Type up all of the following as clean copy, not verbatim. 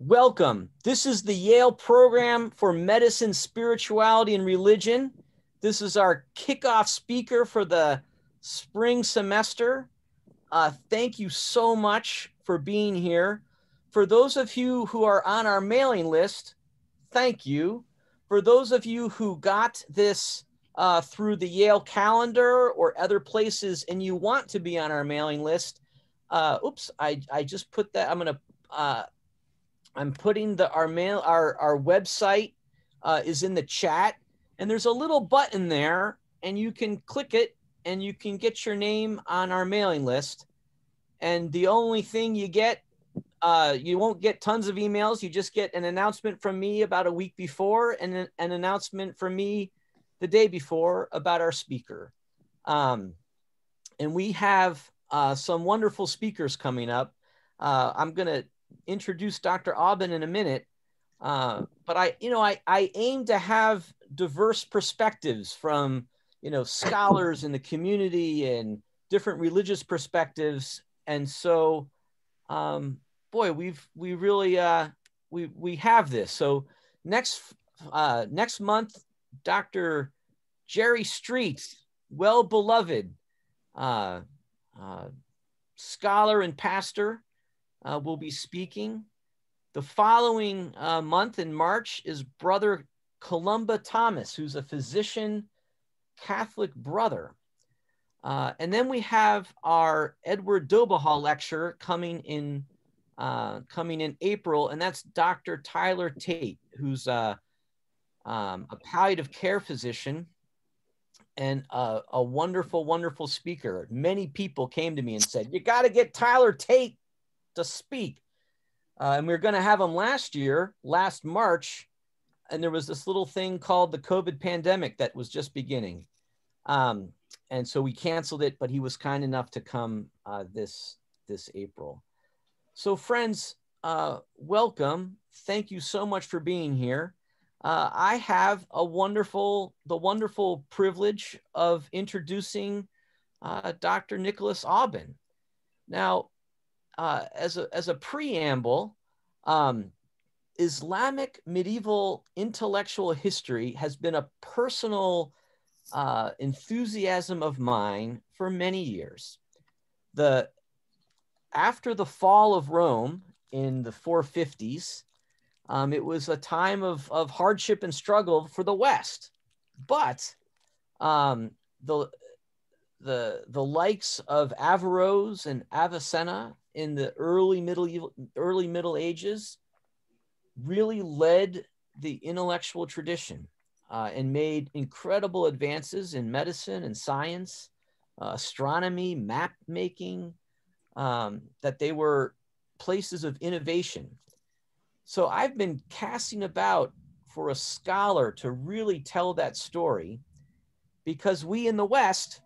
Welcome. This is the Yale program for medicine, spirituality, and religion. This is our kickoff speaker for the spring semester. Thank you so much for being here. For those of you who are on our mailing list, thank you. For those of you who got this through the Yale calendar or other places and you want to be on our mailing list, I just put that. I'm putting our website is in the chat, and there's a little button there, and you can click it, and you can get your name on our mailing list. And the only thing you get, you won't get tons of emails. You just get an announcement from me about a week before, and an announcement from me the day before about our speaker. And we have some wonderful speakers coming up. I'm going to introduce Dr. Aubin in a minute, but I aim to have diverse perspectives from scholars in the community and different religious perspectives, and so boy, we really have this. So next month, Dr. Jerry Street, well beloved scholar and pastor, will be speaking. The following month in March is Brother Columba Thomas, who's a physician Catholic brother. And then we have our Edward Dobahal lecture coming in April, and that's Dr. Tyler Tate, who's a palliative care physician and a wonderful, wonderful speaker. Many people came to me and said, "You got to get Tyler Tate to speak." And we were going to have him last March, and there was this little thing called the COVID pandemic that was just beginning. And so we canceled it, but he was kind enough to come this April. So friends, welcome. Thank you so much for being here. I have the wonderful privilege of introducing Dr. Nicholas Aubin. Now, as a preamble, Islamic medieval intellectual history has been a personal enthusiasm of mine for many years. After the fall of Rome in the 450s, it was a time of hardship and struggle for the West, but the likes of Averroes and Avicenna in the early Middle Ages really led the intellectual tradition and made incredible advances in medicine and science, astronomy, map making, that they were places of innovation. So I've been casting about for a scholar to really tell that story, because we in the West,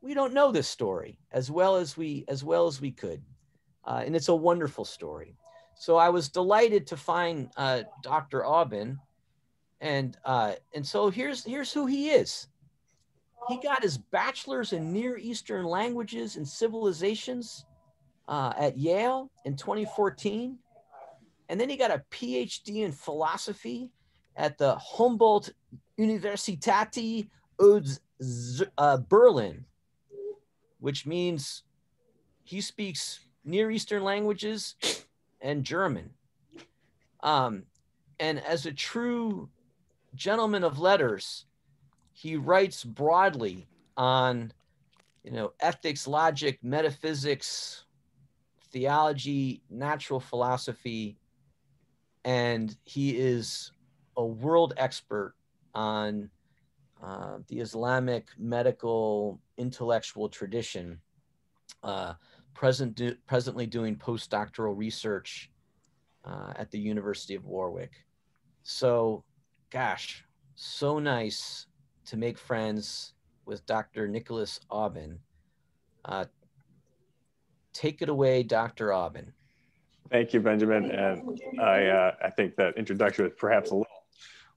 we don't know this story as well as we could, and it's a wonderful story. So I was delighted to find Dr. Aubin, and so here's who he is. He got his bachelor's in Near Eastern Languages and Civilizations at Yale in 2014, and then he got a PhD in philosophy at the Humboldt Universität Berlin, which means he speaks Near Eastern languages and German. And as a true gentleman of letters, he writes broadly on, ethics, logic, metaphysics, theology, natural philosophy, and he is a world expert on the Islamic medical intellectual tradition, presently doing postdoctoral research at the University of Warwick. So, gosh, so nice to make friends with Dr. Nicholas Aubin. Take it away, Dr. Aubin. Thank you, Benjamin. And I think that introduction was perhaps a little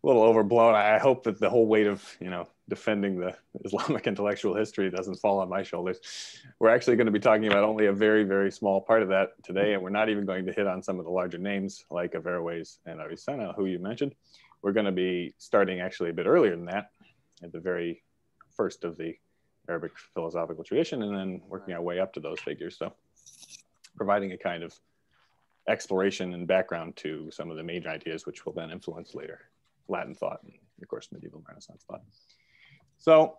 little overblown. I hope that the whole weight of, defending the Islamic intellectual history doesn't fall on my shoulders. We're actually going to be talking about only a very, very small part of that today, and we're not even going to hit on some of the larger names like Averroes and Avicenna, who you mentioned. We're going to be starting actually a bit earlier than that, at the very first of the Arabic philosophical tradition, and then working our way up to those figures. So providing a kind of exploration and background to some of the major ideas, which will then influence later Latin thought and, of course, medieval Renaissance thought. So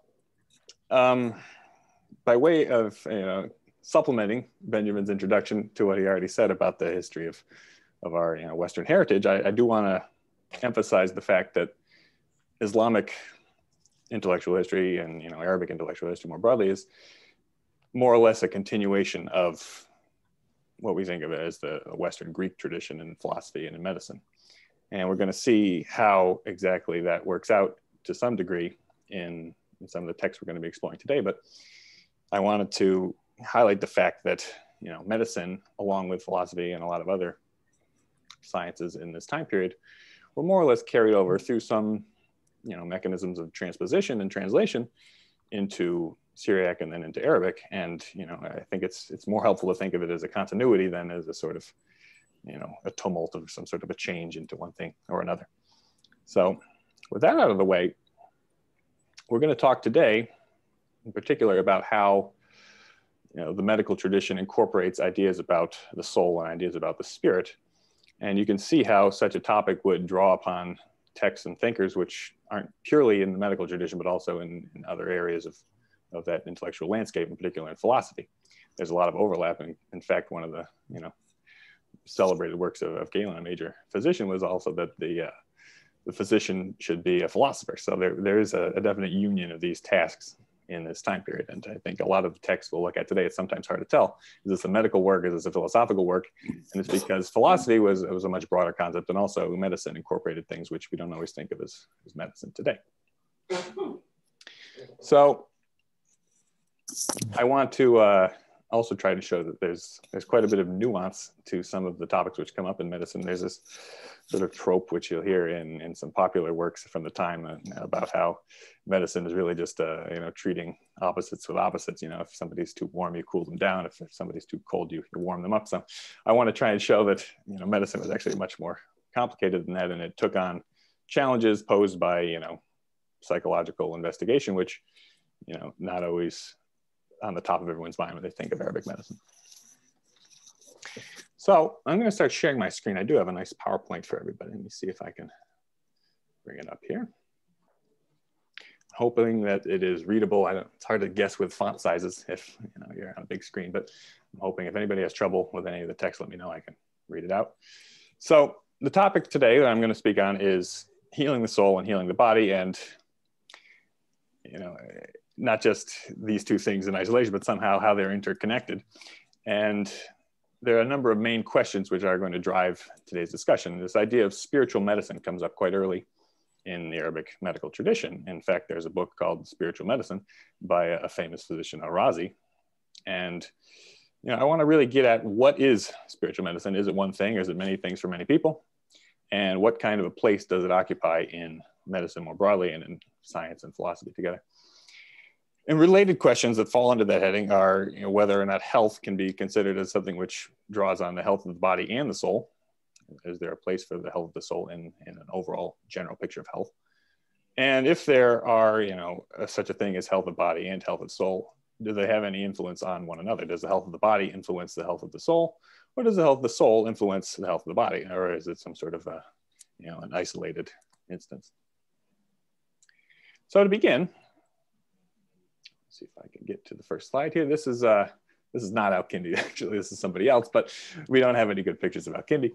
by way of supplementing Benjamin's introduction to what he already said about the history of our Western heritage, I do want to emphasize the fact that Islamic intellectual history and Arabic intellectual history more broadly is more or less a continuation of what we think of as the Western Greek tradition in philosophy and in medicine. And we're going to see how exactly that works out to some degree in some of the texts we're going to be exploring today. But I wanted to highlight the fact that, medicine, along with philosophy and a lot of other sciences in this time period, were more or less carried over through some, mechanisms of transposition and translation into Syriac and then into Arabic. And, I think it's more helpful to think of it as a continuity than as a sort of, a tumult of some sort of a change into one thing or another. So with that out of the way, we're going to talk today in particular about how, the medical tradition incorporates ideas about the soul and ideas about the spirit. And you can see how such a topic would draw upon texts and thinkers which aren't purely in the medical tradition, but also in other areas of that intellectual landscape, in particular in philosophy. There's a lot of overlap. And in fact, one of the, celebrated works of Galen, a major physician, was also that the physician should be a philosopher. So there is a definite union of these tasks in this time period. And I think a lot of the texts we'll look at today, it's sometimes hard to tell, is this a medical work, is this a philosophical work? And it's because philosophy was a much broader concept, and also medicine incorporated things which we don't always think of as medicine today. So I want to also try to show that there's quite a bit of nuance to some of the topics which come up in medicine. There's this sort of trope which you'll hear in some popular works from the time about how medicine is really just treating opposites with opposites. If somebody's too warm, you cool them down. If somebody's too cold, you warm them up. So I want to try and show that medicine was actually much more complicated than that, and it took on challenges posed by psychological investigation, which not always on the top of everyone's mind when they think of Arabic medicine. So I'm going to start sharing my screen. I do have a nice PowerPoint for everybody. Let me see if I can bring it up here. Hoping that it is readable. It's hard to guess with font sizes if you're on a big screen, but I'm hoping if anybody has trouble with any of the text, let me know. I can read it out. So the topic today that I'm going to speak on is healing the soul and healing the body, and not just these two things in isolation, but somehow how they're interconnected. And there are a number of main questions which are going to drive today's discussion. This idea of spiritual medicine comes up quite early in the Arabic medical tradition. In fact, there's a book called Spiritual Medicine by a famous physician, Al-Razi. And I want to really get at what is spiritual medicine. Is it one thing, or is it many things for many people? And what kind of a place does it occupy in medicine more broadly and in science and philosophy together? And related questions that fall under that heading are whether or not health can be considered as something which draws on the health of the body and the soul. Is there a place for the health of the soul in an overall general picture of health? And if there are, such a thing as health of body and health of soul, do they have any influence on one another? Does the health of the body influence the health of the soul? Or does the health of the soul influence the health of the body? Or is it some sort of an isolated instance? So to begin, see if I can get to the first slide here. This is not Al-Kindi, actually. This is somebody else, but we don't have any good pictures of Al-Kindi.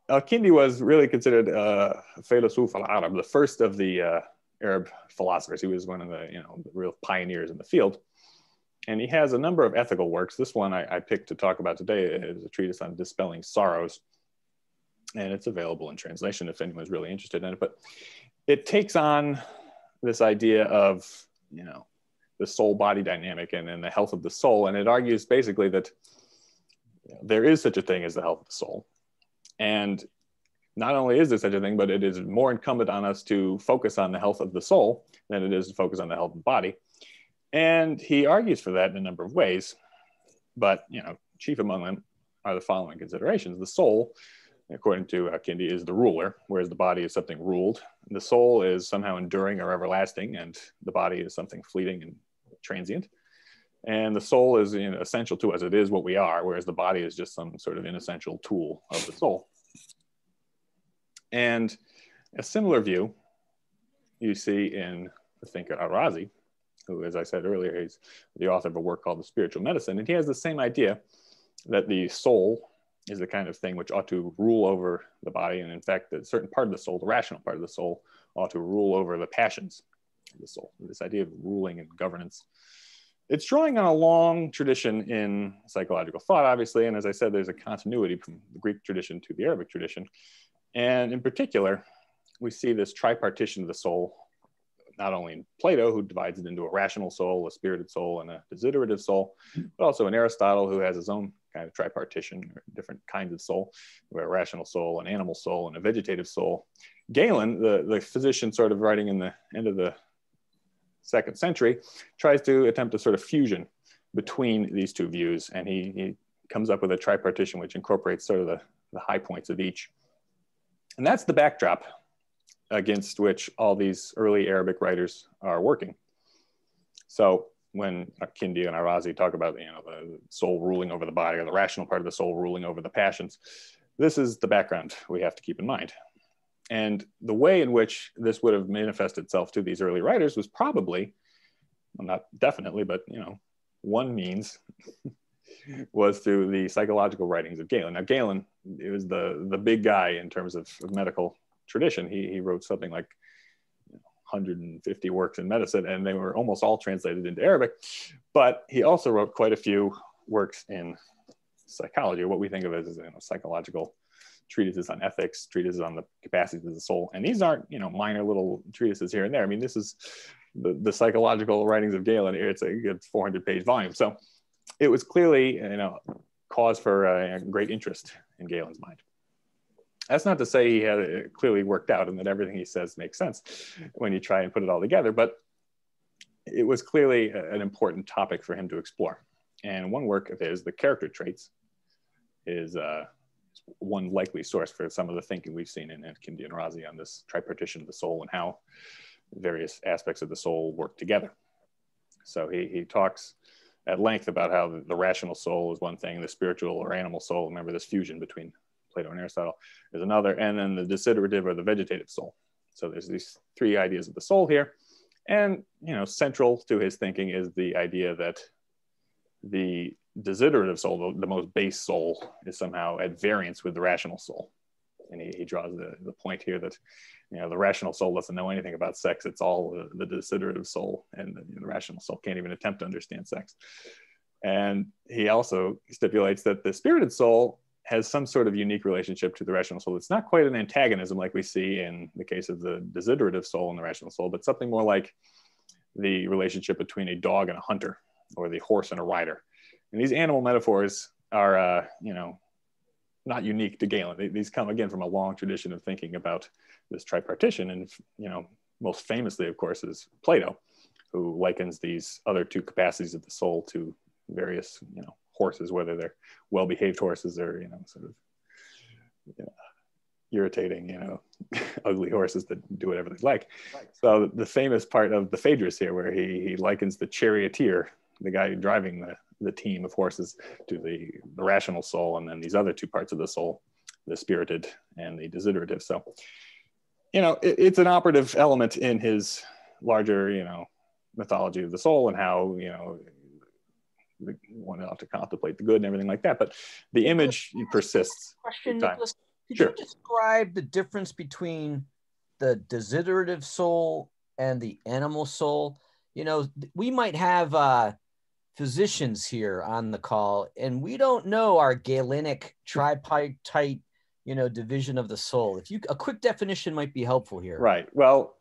Al-Kindi was really considered Philosophers al-Arab, the first of the Arab philosophers. He was one of the real pioneers in the field. And he has a number of ethical works. This one I picked to talk about today is a treatise on dispelling sorrows. And it's available in translation if anyone's really interested in it. But it takes on this idea of the soul-body dynamic and the health of the soul. And it argues basically that there is such a thing as the health of the soul. And not only is there such a thing, but it is more incumbent on us to focus on the health of the soul than it is to focus on the health of the body. And he argues for that in a number of ways, but chief among them are the following considerations. The soul, according to Kindi, is the ruler, whereas the body is something ruled. The soul is somehow enduring or everlasting, and the body is something fleeting and transient. And the soul is essential to us. It is what we are, whereas the body is just some sort of inessential tool of the soul. And a similar view you see in the thinker Arazi, who, as I said earlier, he's the author of a work called The Spiritual Medicine. And he has the same idea that the soul is the kind of thing which ought to rule over the body. And in fact, a certain part of the soul, the rational part of the soul, ought to rule over the passions of the soul. This idea of ruling and governance. It's drawing on a long tradition in psychological thought, obviously. And as I said, there's a continuity from the Greek tradition to the Arabic tradition. And in particular, we see this tripartition of the soul, not only in Plato, who divides it into a rational soul, a spirited soul, and a desiderative soul, but also in Aristotle, who has his own kind of tripartition, or different kinds of soul, a rational soul, an animal soul, and a vegetative soul. Galen, the physician sort of writing in the end of the 2nd century, tries to attempt a sort of fusion between these two views, and he comes up with a tripartition which incorporates sort of the high points of each. And that's the backdrop against which all these early Arabic writers are working. So when Kindi and Arazi talk about the soul ruling over the body, or the rational part of the soul ruling over the passions, this is the background we have to keep in mind. And the way in which this would have manifested itself to these early writers was probably, well, not definitely, but one means was through the psychological writings of Galen. Now, Galen, it was the big guy in terms of medical tradition. He wrote something like 150 works in medicine, and they were almost all translated into Arabic. But he also wrote quite a few works in psychology, or what we think of as psychological treatises on ethics, treatises on the capacities of the soul. And these aren't minor little treatises here and there. I mean, this is the psychological writings of Galen. It's a good 400-page volume. So it was clearly cause for great interest in Galen's mind. That's not to say he had it clearly worked out and that everything he says makes sense when you try and put it all together, but it was clearly an important topic for him to explore. And one work of his, The Character Traits, is one likely source for some of the thinking we've seen in Kindi and Arazi on this tripartition of the soul and how various aspects of the soul work together. So he talks at length about how the rational soul is one thing, the spiritual or animal soul, remember this fusion between Plato and Aristotle, is another, and then the desiderative or the vegetative soul. So there's these three ideas of the soul here. And, central to his thinking is the idea that the desiderative soul, the most base soul, is somehow at variance with the rational soul. And he draws the point here that, the rational soul doesn't know anything about sex. It's all the desiderative soul, and the rational soul can't even attempt to understand sex. And he also stipulates that the spirited soul has some sort of unique relationship to the rational soul. It's not quite an antagonism like we see in the case of the desiderative soul and the rational soul, but something more like the relationship between a dog and a hunter, or the horse and a rider. And these animal metaphors are, not unique to Galen. These come, again, from a long tradition of thinking about this tripartition. And, most famously, of course, is Plato, who likens these other two capacities of the soul to various, horses, whether they're well-behaved horses or, sort of irritating, ugly horses that do whatever they like. Right. So the famous part of the Phaedrus here, where he likens the charioteer, the guy driving the team of horses, to the rational soul, and then these other two parts of the soul, the spirited and the desiderative. So, it's an operative element in his larger, mythology of the soul, and how, one ought to contemplate the good and everything like that. But the image persists. Question, Nicholas, could you describe the difference between the desiderative soul and the animal soul? We might have physicians here on the call, and we don't know our Galenic tripartite, division of the soul. A quick definition might be helpful here. Right. Well,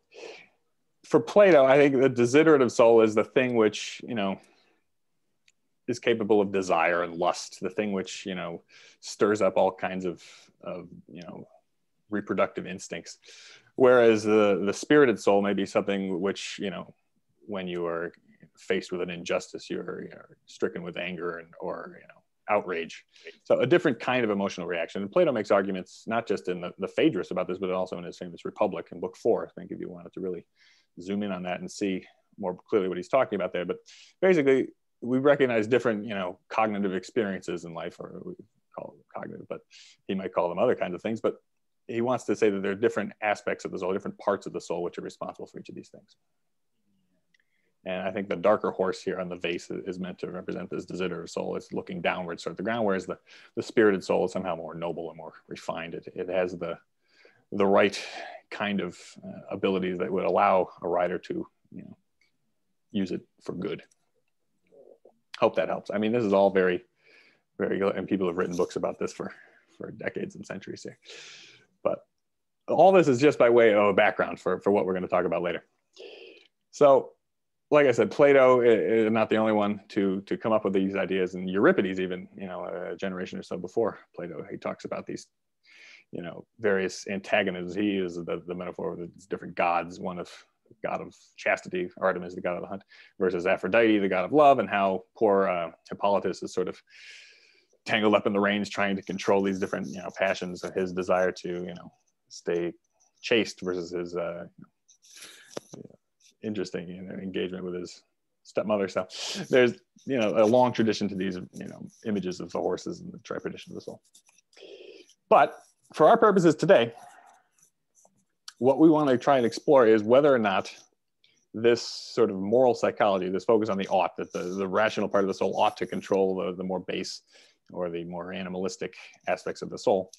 for Plato, I think the desiderative soul is the thing which, is capable of desire and lust, the thing which, stirs up all kinds of reproductive instincts. Whereas the spirited soul may be something which, you know, when you are faced with an injustice, you're stricken with anger or you know, outrage. So a different kind of emotional reaction. And Plato makes arguments not just in the Phaedrus about this, but also in his famous Republic in Book 4. I think if you wanted to really zoom in on that and see more clearly what he's talking about there. But basically, we recognize different, you know, cognitive experiences in life, or we call them cognitive, but he might call them other kinds of things. But he wants to say that there are different aspects of the soul, different parts of the soul, which are responsible for each of these things. And I think the darker horse here on the vase is meant to represent this desiderative soul. It's looking downwards toward the ground, whereas the spirited soul is somehow more noble and more refined. It has the right kind of abilities that would allow a rider to, you know, use it for good. Hope that helps. I mean, this is all very, very good, and people have written books about this for decades and centuries here. But all this is just by way of a background for what we're going to talk about later. So, like I said, Plato is not the only one to come up with these ideas, and Euripides, even, you know, a generation or so before Plato, he talks about these, you know, various antagonisms. He uses the metaphor of these different gods, one of god of chastity, Artemis, the god of the hunt, versus Aphrodite, the god of love, and how poor Hippolytus is sort of tangled up in the reins trying to control these different, you know, passions, of his desire to, you know, stay chaste versus his interesting, you know, engagement with his stepmother. So there's, you know, a long tradition to these, you know, images of the horses and the tripartition of the soul. But for our purposes today, what we want to try and explore is whether or not this sort of moral psychology, this focus on the ought, that the rational part of the soul ought to control the more base or the more animalistic aspects of the soul,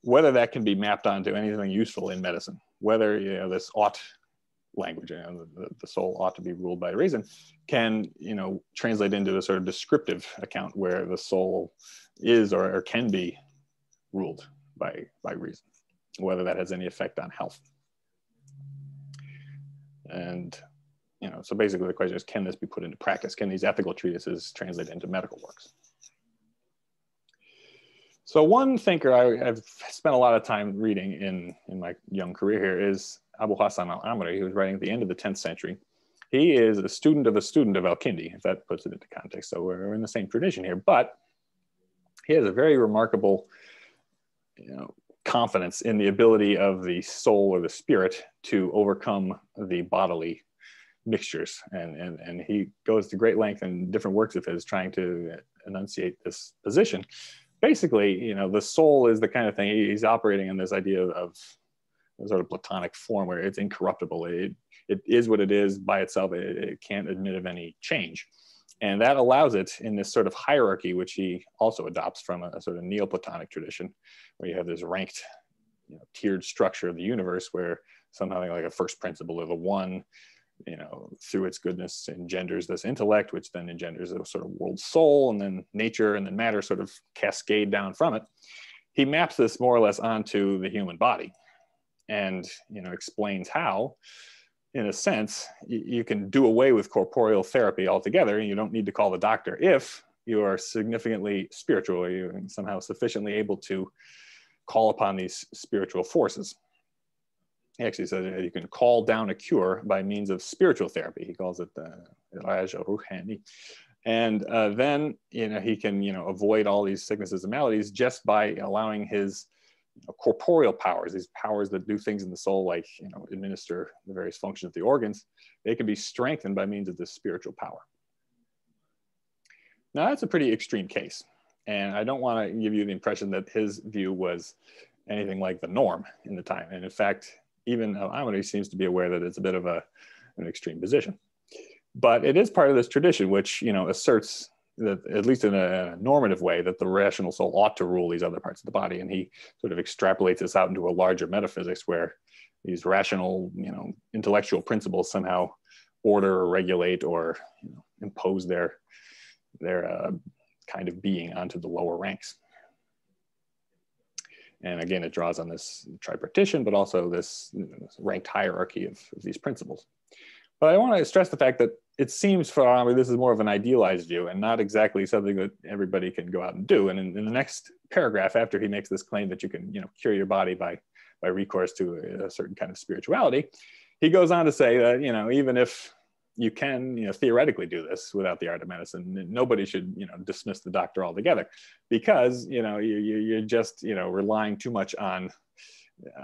whether that can be mapped onto anything useful in medicine, whether, you know, this ought language, you know, the soul ought to be ruled by reason, can, you know, translate into a sort of descriptive account where the soul is or can be ruled by reason, whether that has any effect on health. And, you know, so basically the question is, can this be put into practice? Can these ethical treatises translate into medical works? So one thinker I've spent a lot of time reading in my young career here is Abu Hassan al-Amri, who was writing at the end of the 10th century. He is a student of Al-Kindi, if that puts it into context. So we're in the same tradition here, but he has a very remarkable, you know, confidence in the ability of the soul or the spirit to overcome the bodily mixtures. And he goes to great length in different works of his trying to enunciate this position. Basically, you know, the soul is the kind of thing, he's operating in this idea of a sort of Platonic form where it's incorruptible. It is what it is by itself. It can't admit of any change. And that allows it in this sort of hierarchy, which he also adopts from a sort of Neoplatonic tradition, where you have this ranked, you know, tiered structure of the universe where something like a first principle of the one, you know, through its goodness engenders this intellect, which then engenders a sort of world soul, and then nature and then matter sort of cascade down from it. He maps this more or less onto the human body and, you know, explains how, in a sense, you can do away with corporeal therapy altogether, and you don't need to call the doctor if you are significantly spiritual, or you're somehow sufficiently able to call upon these spiritual forces. He actually says you can call down a cure by means of spiritual therapy. He calls it Raj Ruhani. And then, you know, he can, you know, avoid all these sicknesses and maladies just by allowing his, you know, corporeal powers, these powers that do things in the soul, like, you know, administer the various functions of the organs, they can be strengthened by means of this spiritual power. Now, that's a pretty extreme case. And I don't want to give you the impression that his view was anything like the norm in the time. And in fact, even Al-Amri seems to be aware that it's a bit of an extreme position. But it is part of this tradition, which, you know, asserts that, at least in a normative way, that the rational soul ought to rule these other parts of the body. And he sort of extrapolates this out into a larger metaphysics where these rational, you know, intellectual principles somehow order or regulate or, you know, impose their kind of being onto the lower ranks. And again, it draws on this tripartition, but also this, you know, this ranked hierarchy of these principles. But I want to stress the fact that it seems for Aubin this is more of an idealized view and not exactly something that everybody can go out and do. And in the next paragraph, after he makes this claim that you can, cure your body by recourse to a certain kind of spirituality, he goes on to say that, even if you can, theoretically do this without the art of medicine, nobody should, dismiss the doctor altogether, because, you're just, relying too much on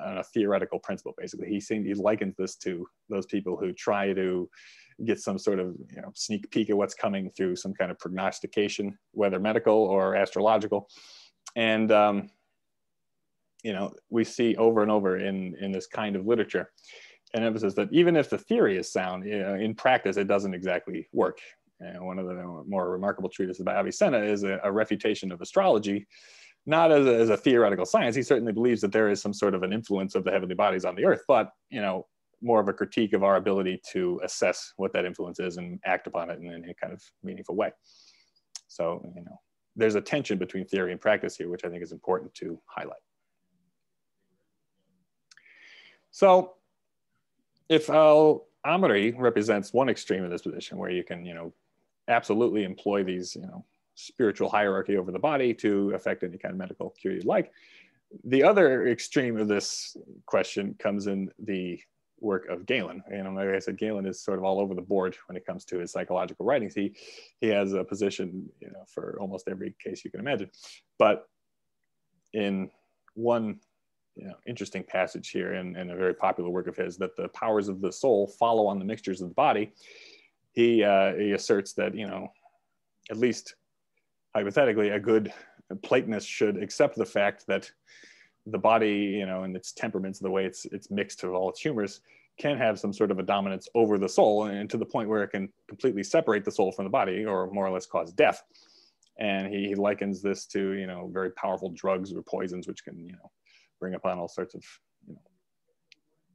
a theoretical principle. Basically, he likens this to those people who try to get some sort of sneak peek at what's coming through some kind of prognostication, whether medical or astrological. And we see over and over in this kind of literature an emphasis that even if the theory is sound, in practice it doesn't exactly work. And one of the more remarkable treatises by Avicenna is a refutation of astrology, not as a theoretical science. He certainly believes that there is some sort of an influence of the heavenly bodies on the earth, but more of a critique of our ability to assess what that influence is and act upon it in a kind of meaningful way. So, there's a tension between theory and practice here, which I think is important to highlight. So, if al-Amri represents one extreme of this position, where you can, absolutely employ these, spiritual hierarchy over the body to affect any kind of medical cure you'd like, the other extreme of this question comes in the work of Galen. And like I said, Galen is sort of all over the board when it comes to his psychological writings. He has a position, for almost every case you can imagine. But in one interesting passage here in a very popular work of his, that the powers of the soul follow on the mixtures of the body, he asserts that, at least hypothetically, a good Platonist should accept the fact that the body, and its temperaments, the way it's mixed of all its humors, can have some sort of a dominance over the soul, and to the point where it can completely separate the soul from the body, or more or less cause death. And he likens this to, very powerful drugs or poisons, which can, bring upon all sorts of,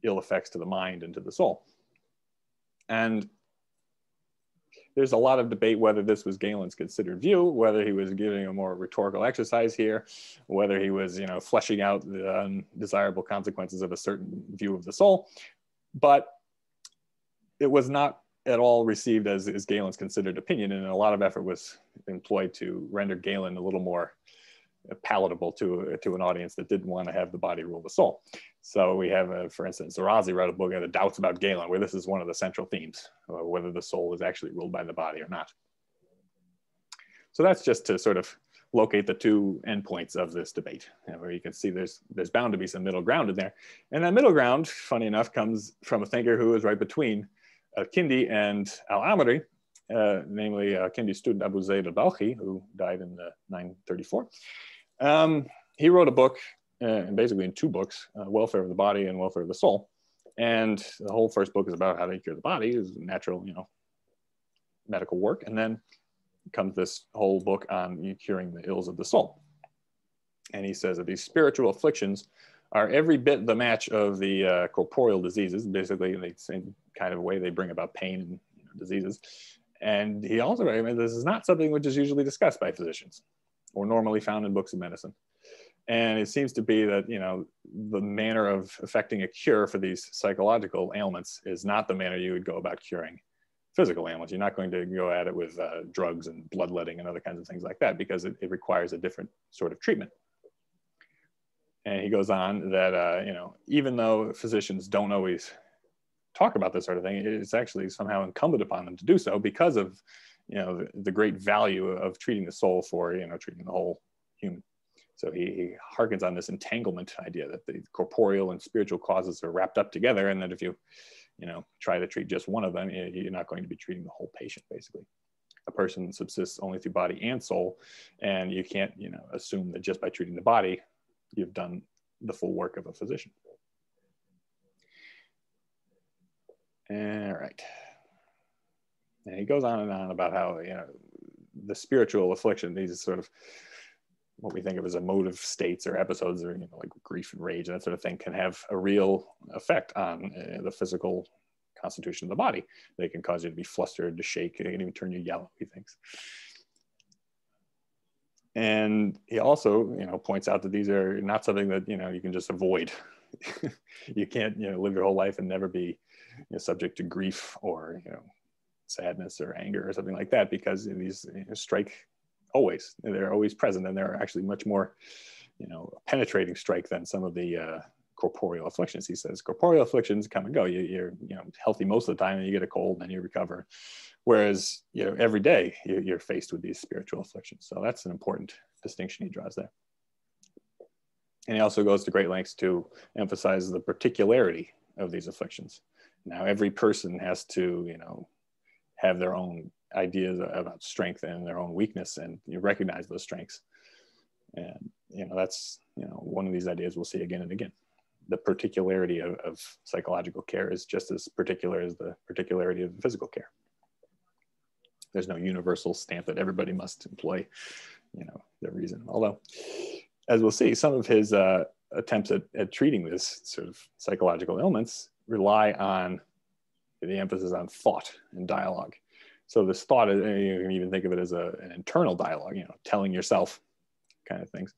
ill effects to the mind and to the soul. And there's a lot of debate whether this was Galen's considered view, whether he was giving a more rhetorical exercise here, whether he was, fleshing out the undesirable consequences of a certain view of the soul. But it was not at all received as Galen's considered opinion, and a lot of effort was employed to render Galen a little more palatable to an audience that didn't want to have the body rule the soul. So we have, for instance, Razi wrote a book, The Doubts About Galen, where this is one of the central themes, whether the soul is actually ruled by the body or not. So that's just to sort of locate the two endpoints of this debate, where you can see there's bound to be some middle ground in there. And that middle ground, funny enough, comes from a thinker who is right between Kindi and al-Amri, namely Kindi's student Abu Zayd al-Balkhi, who died in 934. He wrote a book, and basically in two books, Welfare of the Body and Welfare of the Soul. And the whole first book is about how to cure the body, is natural, medical work. And then comes this whole book on curing the ills of the soul. And he says that these spiritual afflictions are every bit the match of the corporeal diseases. Basically, in the same kind of way they bring about pain and diseases. And he also recommends this is not something which is usually discussed by physicians or normally found in books of medicine. And it seems to be that, the manner of effecting a cure for these psychological ailments is not the manner you would go about curing physical ailments. You're not going to go at it with drugs and bloodletting and other kinds of things like that, because it requires a different sort of treatment. And he goes on that, even though physicians don't always talk about this sort of thing, it's actually somehow incumbent upon them to do so because of, the great value of treating the soul for, treating the whole human. So he harkens on this entanglement idea that the corporeal and spiritual causes are wrapped up together, and that if you, try to treat just one of them, you're not going to be treating the whole patient, basically. A person subsists only through body and soul, and you can't, assume that just by treating the body, you've done the full work of a physician. All right. And he goes on and on about how, the spiritual affliction, these sort of what we think of as emotive states or episodes, or like grief and rage and that sort of thing, can have a real effect on the physical constitution of the body. They can cause you to be flustered, to shake, they can even turn you yellow, he thinks. And he also, points out that these are not something that, you can just avoid. You can't, live your whole life and never be subject to grief or, sadness or anger or something like that, because these strike always, they're always present, and they're actually much more, penetrating strike than some of the corporeal afflictions. He says corporeal afflictions come and go. You're healthy most of the time, and you get a cold and then you recover. Whereas every day you're faced with these spiritual afflictions. So that's an important distinction he draws there. And he also goes to great lengths to emphasize the particularity of these afflictions. Now, every person has to, have their own ideas about strength and their own weakness, and you recognize those strengths. And, that's, one of these ideas we'll see again and again. The particularity of psychological care is just as particular as the particularity of physical care. There's no universal stamp that everybody must employ, their reason. Although, as we'll see, some of his attempts at treating this sort of psychological ailments rely on the emphasis on thought and dialogue. So this thought, you can even think of it as an internal dialogue, telling yourself kind of things,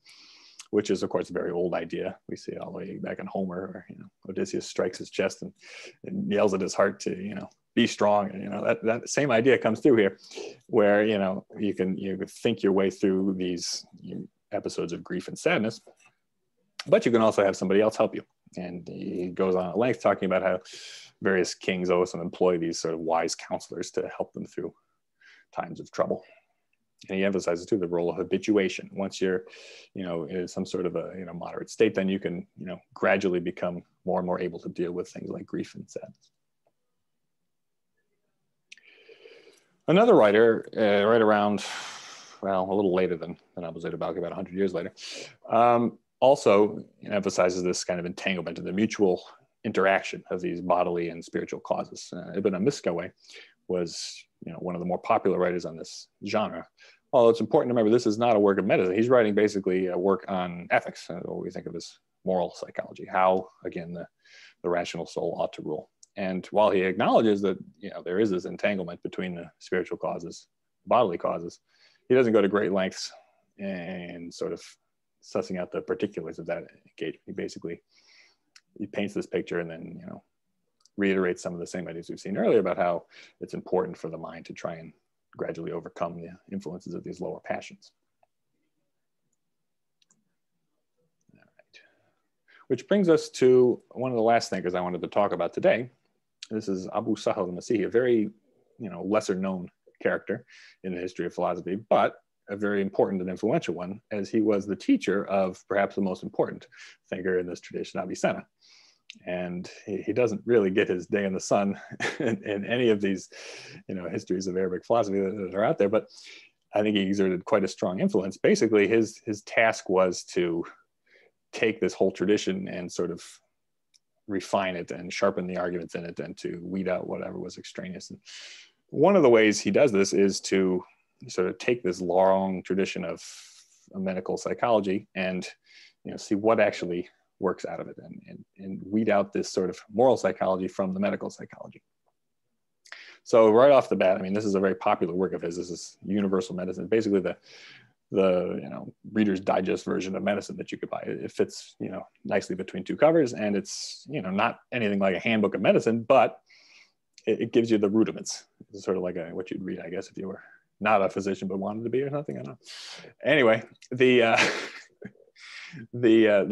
which is, of course, a very old idea. We see it all the way back in Homer, where, Odysseus strikes his chest and yells at his heart to, be strong. And, that same idea comes through here, where, you can think your way through these episodes of grief and sadness, but you can also have somebody else help you. And he goes on at length talking about how various kings always employ these sort of wise counselors to help them through times of trouble. And he emphasizes too the role of habituation. Once you're, in some sort of a moderate state, then you can, gradually become more and more able to deal with things like grief and sadness. Another writer, right around, well, a little later than Abu Zayd al-Balkhi, about 100 years later, also emphasizes this kind of entanglement and the mutual interaction of these bodily and spiritual causes. Ibn Miskawayh was, one of the more popular writers on this genre. Although it's important to remember, this is not a work of medicine. He's writing basically a work on ethics, what we think of as moral psychology, how, again, the rational soul ought to rule. And while he acknowledges that, there is this entanglement between the spiritual causes, bodily causes, he doesn't go to great lengths and sort of sussing out the particulars of that engagement. He paints this picture and then, reiterates some of the same ideas we've seen earlier about how it's important for the mind to try and gradually overcome the influences of these lower passions. All right. Which brings us to one of the last thinkers I wanted to talk about today. This is Abu Sahal al-Masihi, a very, lesser known character in the history of philosophy, but a very important and influential one, as he was the teacher of perhaps the most important thinker in this tradition, Avicenna. And he doesn't really get his day in the sun in any of these, histories of Arabic philosophy that are out there, but I think he exerted quite a strong influence. Basically, his task was to take this whole tradition and sort of refine it and sharpen the arguments in it and to weed out whatever was extraneous. And one of the ways he does this is to sort of take this long tradition of medical psychology and, see what actually works out of it and weed out this sort of moral psychology from the medical psychology. So right off the bat, this is a very popular work of his. This is Universal Medicine, basically the Reader's Digest version of medicine that you could buy. It fits, nicely between two covers, and it's, not anything like a handbook of medicine, but it gives you the rudiments. It's sort of like what you'd read, I guess, if you were not a physician but wanted to be or something. I don't know. Anyway, the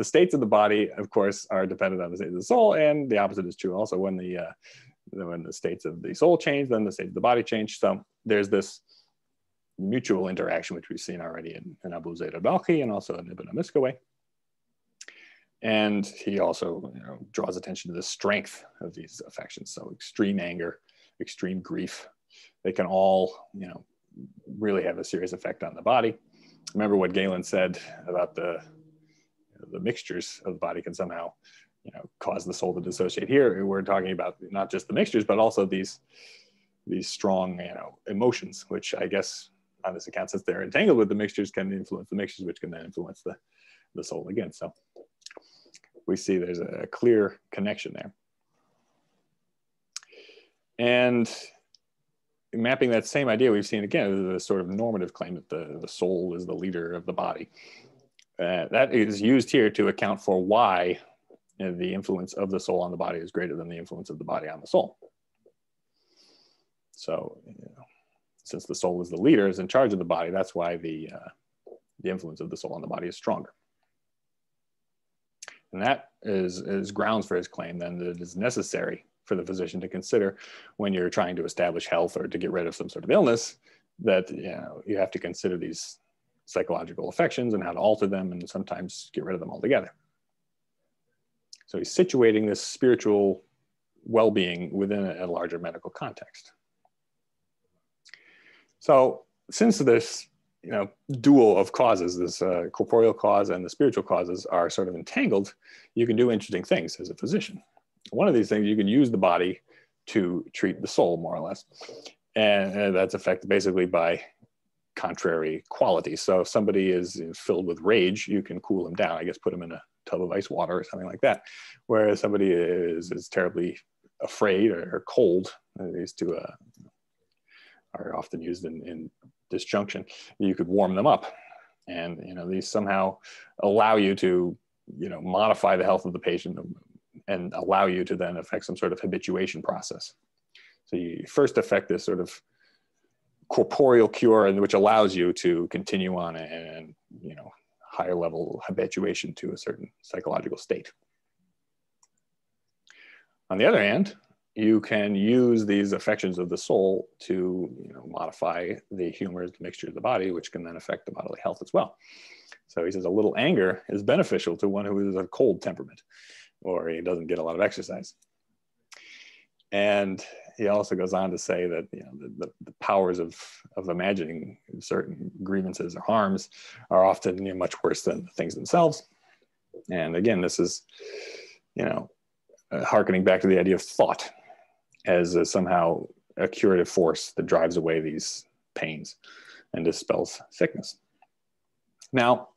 states of the body, of course, are dependent on the state of the soul, and the opposite is true also. When the states of the soul change, then the states of the body change. So there's this mutual interaction, which we've seen already in Abu Zayd al-Balkhi and also in Ibn Miskawayh. And he also draws attention to the strength of these affections. So extreme anger, extreme grief, they can all really have a serious effect on the body. Remember what Galen said about the mixtures of the body can somehow cause the soul to dissociate. Here we're talking about not just the mixtures, but also these strong emotions, which I guess on this account, since they're entangled with the mixtures, can influence the mixtures, which can then influence the soul again. So we see there's a clear connection there. And mapping that same idea, we've seen again the sort of normative claim that the soul is the leader of the body. That is used here to account for why the influence of the soul on the body is greater than the influence of the body on the soul. So, since the soul is the leader, is in charge of the body, that's why the influence of the soul on the body is stronger. And that is grounds for his claim then that it is necessary for the physician to consider when you're trying to establish health or to get rid of some sort of illness, that you have to consider these psychological affections and how to alter them and sometimes get rid of them altogether. So he's situating this spiritual well-being within a larger medical context. So since this dual of causes, this corporeal cause and the spiritual causes are sort of entangled, you can do interesting things as a physician. One of these things, you can use the body to treat the soul, more or less. And that's affected basically by contrary qualities. So if somebody is filled with rage, you can cool them down. I guess put them in a tub of ice water or something like that. Whereas somebody is terribly afraid or cold, these two are often used in disjunction, you could warm them up. And these somehow allow you to modify the health of the patient and allow you to then affect some sort of habituation process. So you first affect this sort of corporeal cure, and which allows you to continue on and higher level habituation to a certain psychological state. On the other hand, you can use these affections of the soul to modify the humors, the mixture of the body, which can then affect the bodily health as well. So he says a little anger is beneficial to one who is a cold temperament, or he doesn't get a lot of exercise. And he also goes on to say that the powers of imagining certain grievances or harms are often much worse than the things themselves. And again, this is hearkening back to the idea of thought as somehow a curative force that drives away these pains and dispels sickness. Now,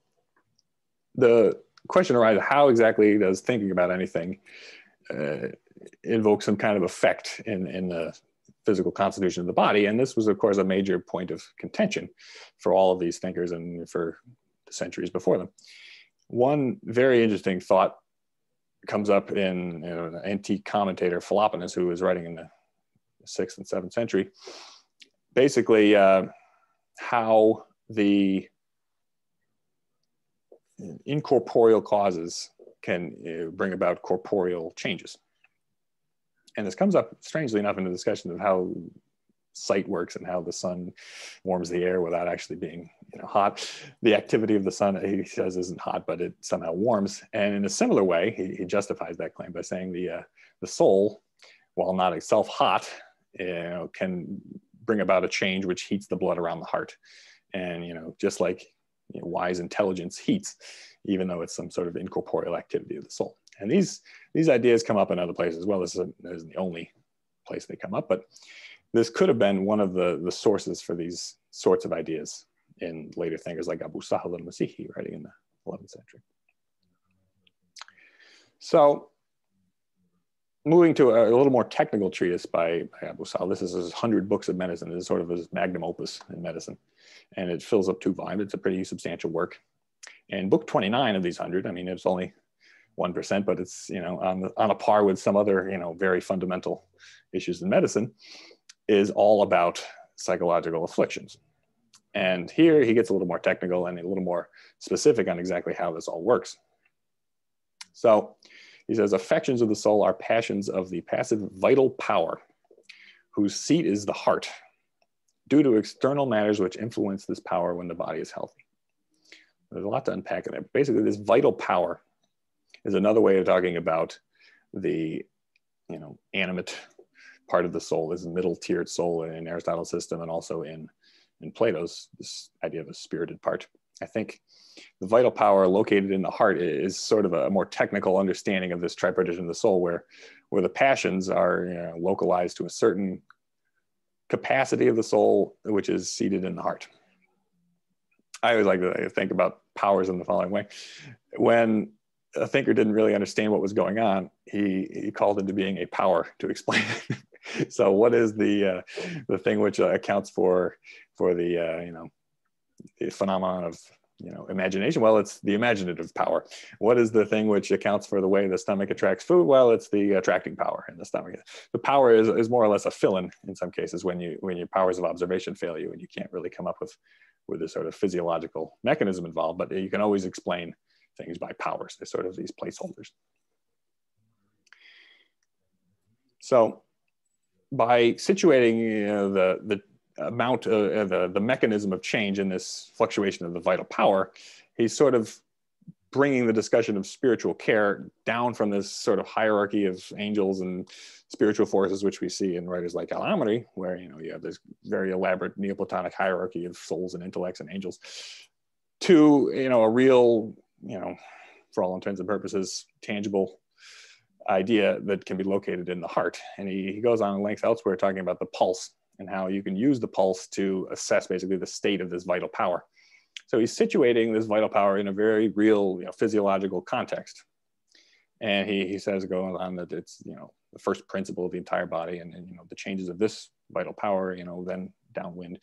the question arises, how exactly does thinking about anything invoke some kind of effect in the physical constitution of the body? And this was, of course, a major point of contention for all of these thinkers and for the centuries before them. One very interesting thought comes up in an antique commentator, Philoponus, who was writing in the 6th and 7th century, basically how the incorporeal causes can bring about corporeal changes. And this comes up, strangely enough, in the discussion of how sight works and how the sun warms the air without actually being hot. The activity of the sun, he says, isn't hot, but it somehow warms. And in a similar way, he justifies that claim by saying the soul, while not itself hot, can bring about a change which heats the blood around the heart. And just like wise intelligence heats, even though it's some sort of incorporeal activity of the soul. And these ideas come up in other places as well. This isn't the only place they come up, but this could have been one of the sources for these sorts of ideas in later thinkers like Abu Sahal al-Masihi, writing in the 11th century. So moving to a little more technical treatise by Abu Sahal. This is his 100 books of medicine. This is sort of his magnum opus in medicine. And it fills up 2 volumes. It's a pretty substantial work. And book 29 of these 100, I mean, it's only 1%, but it's, on a par with some other, very fundamental issues in medicine, is all about psychological afflictions. And here he gets a little more technical and a little more specific on exactly how this all works. So he says, affections of the soul are passions of the passive vital power, whose seat is the heart, due to external matters which influence this power when the body is healthy. There's a lot to unpack in there. Basically, this vital power is another way of talking about the animate part of the soul, this middle-tiered soul in Aristotle's system, and also in Plato's, this idea of a spirited part. I think the vital power located in the heart is sort of a more technical understanding of this tripartition of the soul, where the passions are localized to a certain capacity of the soul, which is seated in the heart. I always like to think about powers in the following way. When a thinker didn't really understand what was going on, he called into being a power to explain it. So what is the thing which accounts for the the phenomenon of imagination? Well, it's the imaginative power. What is the thing which accounts for the way the stomach attracts food? Well, it's the attracting power in the stomach. The power is more or less a fill-in in some cases when your powers of observation fail you and you can't really come up with a sort of physiological mechanism involved, but you can always explain things by powers. They're sort of these placeholders. So by situating the amount of the mechanism of change in this fluctuation of the vital power, he's sort of bringing the discussion of spiritual care down from this sort of hierarchy of angels and spiritual forces, which we see in writers like Al-Amri, where you have this very elaborate Neoplatonic hierarchy of souls and intellects and angels, to a real, for all intents and purposes, tangible idea that can be located in the heart. And he goes on in length elsewhere talking about the pulse and how you can use the pulse to assess basically the state of this vital power. So he's situating this vital power in a very real, physiological context. And he says, going on, that it's, the first principle of the entire body, and the changes of this vital power, then downwind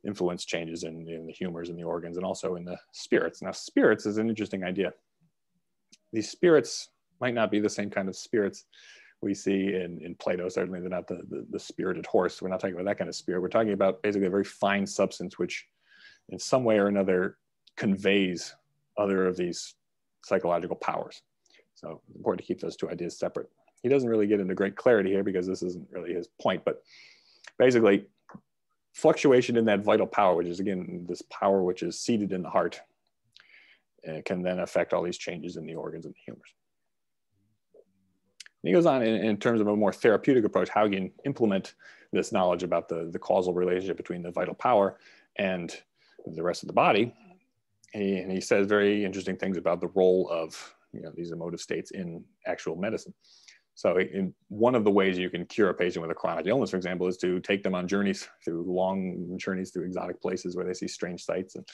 influence changes in the humors and the organs and also in the spirits. Now, spirits is an interesting idea. These spirits might not be the same kind of spirits we see in Plato. Certainly they're not the spirited horse. We're not talking about that kind of spirit. We're talking about basically a very fine substance which in some way or another conveys other of these psychological powers. So it's important to keep those two ideas separate. He doesn't really get into great clarity here because this isn't really his point, but basically fluctuation in that vital power, which is again this power which is seated in the heart, can then affect all these changes in the organs and the humors. And he goes on in terms of a more therapeutic approach, how you can implement this knowledge about the causal relationship between the vital power and the rest of the body. And he says very interesting things about the role of these emotive states in actual medicine. So in one of the ways you can cure a patient with a chronic illness, for example, is to take them on journeys through long journeys through exotic places where they see strange sights. And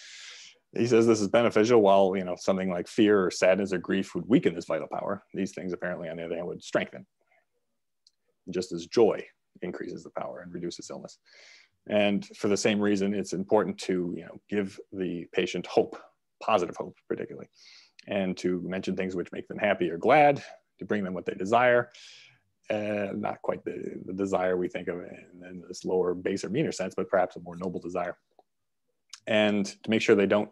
he says this is beneficial, while something like fear or sadness or grief would weaken this vital power. These things apparently, on the other hand, would strengthen. Just as joy increases the power and reduces illness. And for the same reason, it's important to give the patient hope, positive hope particularly, and to mention things which make them happy or glad, to bring them what they desire, not quite the desire we think of in this lower, baser, meaner sense, but perhaps a more noble desire. And to make sure they don't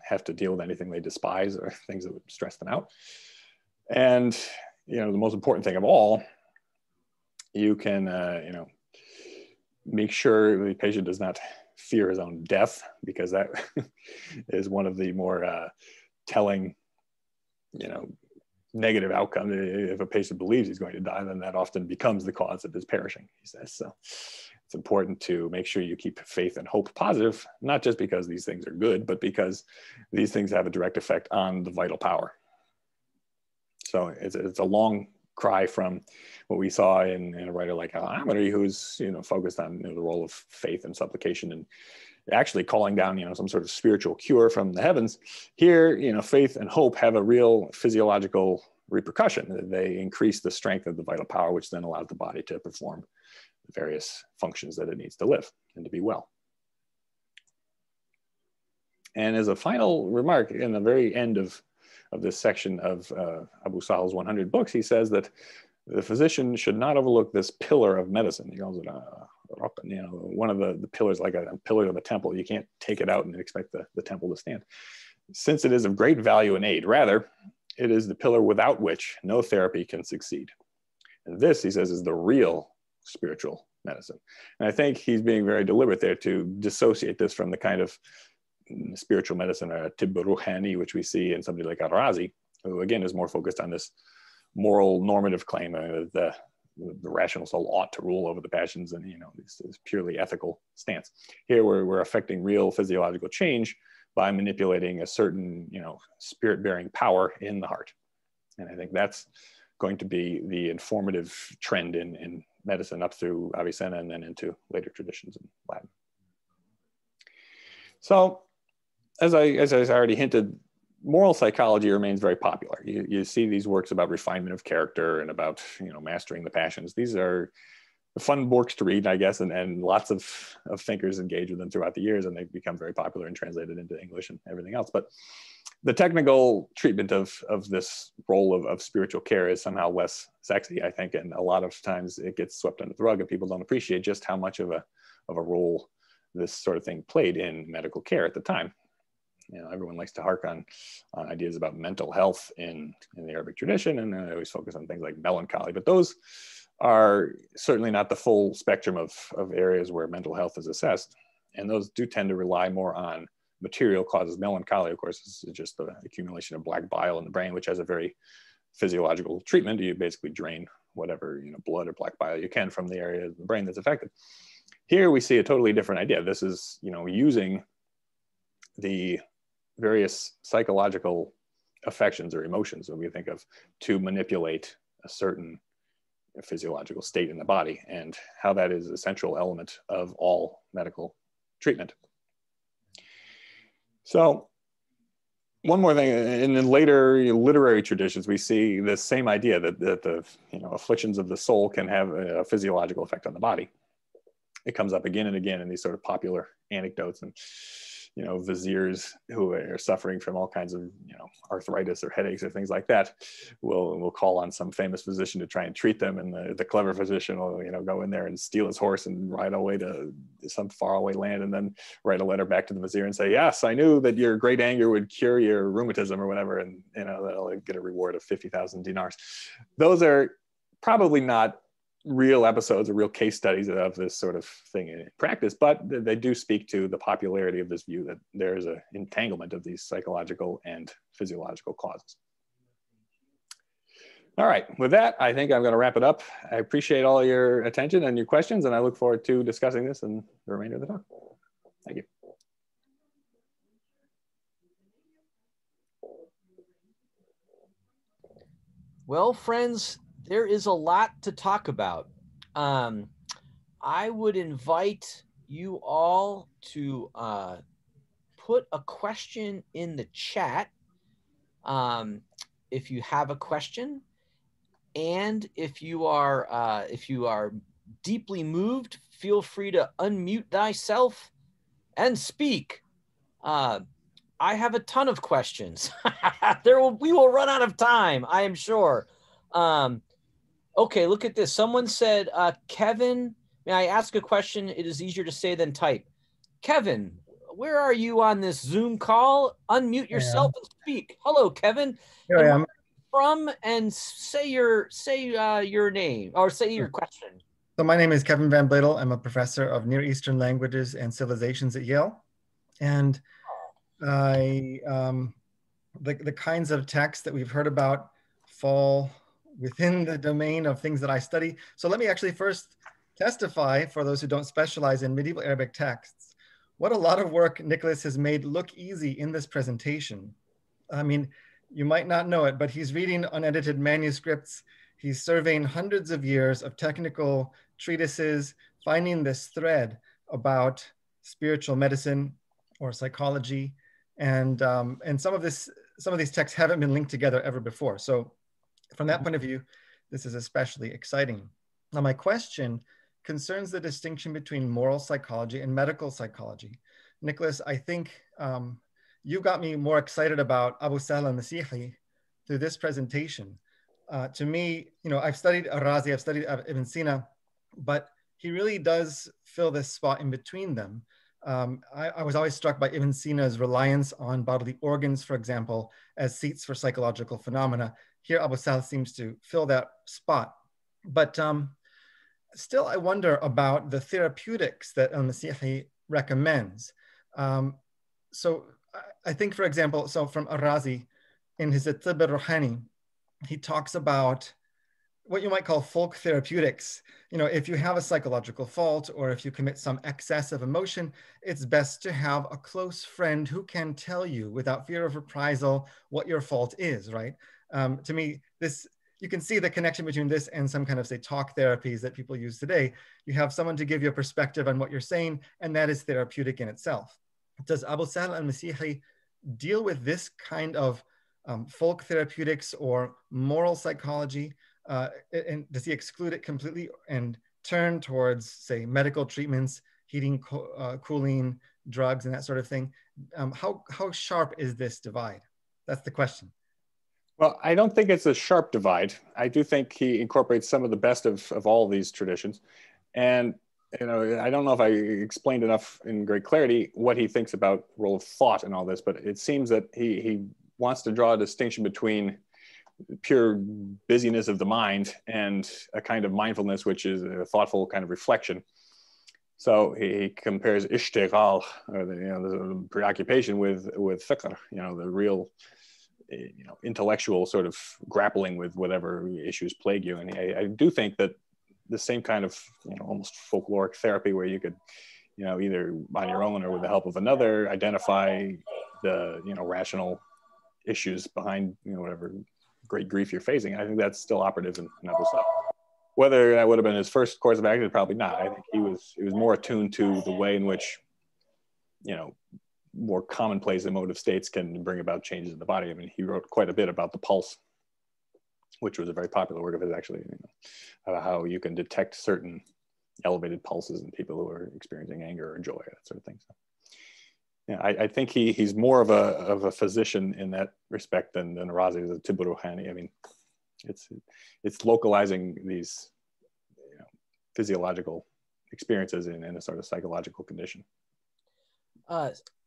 have to deal with anything they despise or things that would stress them out. And the most important thing of all, you can make sure the patient does not fear his own death, because that is one of the more telling, negative outcomes. If a patient believes he's going to die, then that often becomes the cause of his perishing, he says. So it's important to make sure you keep faith and hope positive, not just because these things are good, but because these things have a direct effect on the vital power. So it's a long cry from what we saw in a writer like Al-Amri, who's focused on the role of faith and supplication and actually calling down some sort of spiritual cure from the heavens. Here, faith and hope have a real physiological repercussion. They increase the strength of the vital power, which then allows the body to perform the various functions that it needs to live and to be well. And as a final remark, in the very end of this section of Abu Sahl's 100 books, he says that the physician should not overlook this pillar of medicine. He calls it one of the pillars, like a pillar of a temple. You can't take it out and expect the temple to stand, since it is of great value and aid. Rather, it is the pillar without which no therapy can succeed. And this, he says, is the real spiritual medicine. And I think he's being very deliberate there to dissociate this from the kind of spiritual medicine or tibb ruhani, which we see in somebody like Al-Razi, who again is more focused on this moral normative claim that the rational soul ought to rule over the passions, and this purely ethical stance. Here we're affecting real physiological change by manipulating a certain spirit-bearing power in the heart. And I think that's going to be the informative trend in medicine up through Avicenna and then into later traditions in Latin. So as I already hinted, moral psychology remains very popular. You see these works about refinement of character and about mastering the passions. These are fun books to read, I guess, and lots of thinkers engage with them throughout the years, and they've become very popular and translated into English and everything else. But the technical treatment of this role of spiritual care is somehow less sexy, I think, and a lot of times it gets swept under the rug, and people don't appreciate just how much of a role this sort of thing played in medical care at the time. You know, everyone likes to hark on ideas about mental health in the Arabic tradition, and they always focus on things like melancholy, but those are certainly not the full spectrum of areas where mental health is assessed. And those do tend to rely more on material causes. Melancholy, of course, is just the accumulation of black bile in the brain, which has a very physiological treatment. You basically drain whatever, you know, blood or black bile you can from the area of the brain that's affected. Here we see a totally different idea. This is, you know, using the various psychological affections or emotions that we think of to manipulate a certain physiological state in the body, and how that is a central element of all medical treatment. So one more thing, in the later literary traditions, we see this same idea that the, you know, afflictions of the soul can have a physiological effect on the body. It comes up again and again in these sort of popular anecdotes, and, you know, viziers who are suffering from all kinds of, you know, arthritis or headaches or things like that will call on some famous physician to try and treat them, and the clever physician will, you know, go in there and steal his horse and ride away to some faraway land, and then write a letter back to the vizier and say, yes, I knew that your great anger would cure your rheumatism or whatever, and, you know, they'll get a reward of 50,000 dinars. Those are probably not real episodes or real case studies of this sort of thing in practice, but they do speak to the popularity of this view that there is an entanglement of these psychological and physiological causes. All right, with that, I think I'm going to wrap it up. I appreciate all your attention and your questions, and I look forward to discussing this in the remainder of the talk. Thank you. Well, friends, there is a lot to talk about. I would invite you all to put a question in the chat if you have a question, and if you are deeply moved, feel free to unmute thyself and speak. I have a ton of questions. We will run out of time, I am sure. Okay, look at this. Someone said, Kevin, may I ask a question? It is easier to say than type. Kevin, where are you on this Zoom call? Unmute yourself and speak. Hello, Kevin. Here I am. From, and say your name, or say your question. So my name is Kevin Van Bladel. I'm a professor of Near Eastern languages and civilizations at Yale. And the kinds of texts that we've heard about fall within the domain of things that I study. So let me actually first testify, for those who don't specialize in medieval Arabic texts, what a lot of work Nicholas has made look easy in this presentation. I mean, you might not know it, but he's reading unedited manuscripts. He's surveying hundreds of years of technical treatises, finding this thread about spiritual medicine or psychology. And some of these texts haven't been linked together ever before. So from that point of view, this is especially exciting. Now, my question concerns the distinction between moral psychology and medical psychology. Nicholas, I think you got me more excited about Abu Sahl al-Masihi through this presentation. To me, you know, I've studied Ar-Razi, I've studied Ibn Sina, but he really does fill this spot in between them. I was always struck by Ibn Sina's reliance on bodily organs, for example, as seats for psychological phenomena. Here, Abu Sahl seems to fill that spot. But still, I wonder about the therapeutics that al-Masihi recommends. So I think, for example, so from Ar-Razi, in his At-Tibb al-Ruhani, he talks about what you might call folk therapeutics. You know, if you have a psychological fault or if you commit some excess of emotion, it's best to have a close friend who can tell you without fear of reprisal what your fault is, right? To me, you can see the connection between this and some kind of, say, talk therapies that people use today. You have someone to give you a perspective on what you're saying, and that is therapeutic in itself. Does Abu Sahl al-Masihi deal with this kind of folk therapeutics or moral psychology? And does he exclude it completely? And turn towards, say, medical treatments, heating, cooling, drugs, and that sort of thing. How sharp is this divide? That's the question. Well, I don't think it's a sharp divide. I do think he incorporates some of the best of all these traditions. And, you know, I don't know if I explained enough in great clarity what he thinks about the role of thought and all this, but it seems that he wants to draw a distinction between pure busyness of the mind and a kind of mindfulness, which is a thoughtful kind of reflection. So he compares ishtighal, or the preoccupation with fikr, the real, intellectual sort of grappling with whatever issues plague you. And I do think that the same kind of, almost folkloric therapy where you could, either on your own or with the help of another, identify the, rational issues behind, whatever great grief you're facing. I think that's still operative in other stuff. Whether that would have been his first course of action, probably not. I think he was more attuned to the way in which, more commonplace emotive states can bring about changes in the body. I mean, he wrote quite a bit about the pulse, which was a very popular work of his, actually, about how you can detect certain elevated pulses in people who are experiencing anger or joy, that sort of thing. So, I think he's more of a physician in that respect than Razi is a Tibb Ruhani. I mean, it's localizing these physiological experiences in a sort of psychological condition.